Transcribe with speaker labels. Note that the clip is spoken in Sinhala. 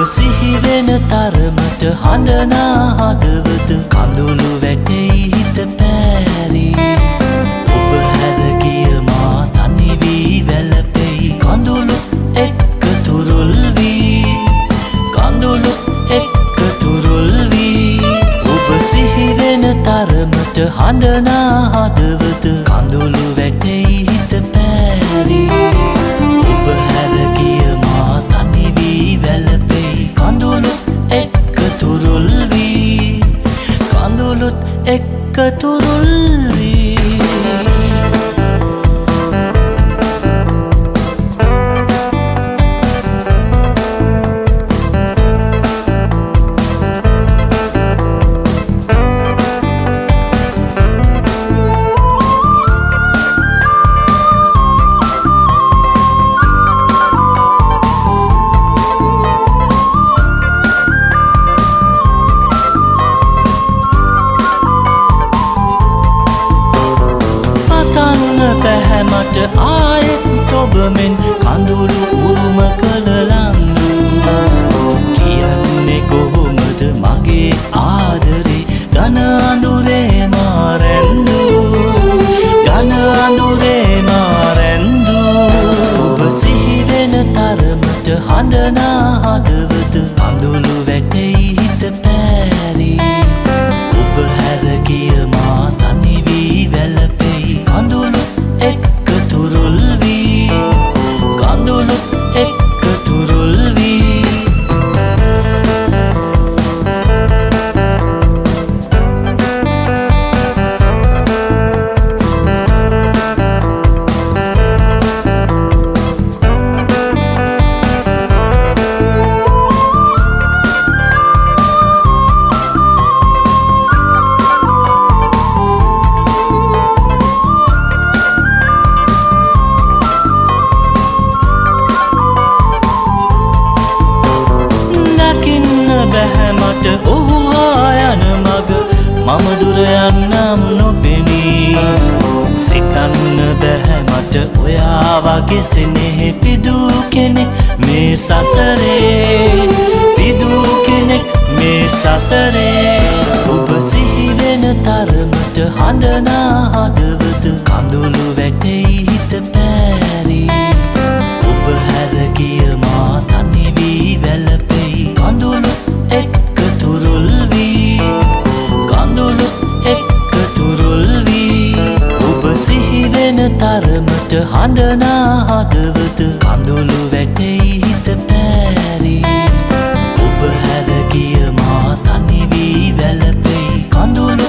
Speaker 1: සිහිවෙන තරමට හඬනා හදවත කඳුළු වැටෙයි හිත පෑරී ඔබ හැර ගිය මා තනි වී වැළපෙයි කඳුළු එක්ක තුරුල් වී කඳුළු එක්ක තුරුල් වී ඔබ සිහිවෙන තරමට හඬනා හදවත කඳුළු වැටෙයි හිත පෑරී ඔබ හැර ගිය මා තනි වී වැළපෙයි කඳුළු එක්ක තුරුල් වී කඳුළුත් එක්ක තුරුල් වී පැහැමට ආයෙත් ඔබමෙන් කඳුළු උරුම කළ ලන්දු කියන්නේ කොහොමද මගේ ආදරේ ඝන අඳුරේ මා රැඳු ඝන අඳුරේ මා රැඳු ඔබ සිහිවෙන තරමට හඬනා හදවත කඳුළු වැටෙයි හිත පෑරී ඔබ හැර ගිය මා තනි වී වැළපෙයි කඳුළු එක්ක තුරුල් වී කඳුළු එක්ක තුරුල් වී බැහැමට ඔහු හා යන මග මම දුර යන්නම් නොපෙනී සිතන්න බැහැමට ඔයා වගේ සෙනෙහි පිදූ කෙනෙක් මේ සසරේ පිදූ කෙනෙක් මේ සසරේ ඔබ සිහිවෙන තරමට හඬනා හදවත කඳුළු වැටෙයි හිත පෑරී ඔබ හැර ගිය මා තනි වී වැළපෙයි කඳුළු එක්ක තුරුල් වී කඳුළු එක්ක තුරුල් වී ඔබ සිහිවෙන තරමට හඬනා හදවත කඳුළු වැටෙයි හිත පෑරී ඔබ හැර ගිය මා තනි වී වැළපෙයි කඳුළු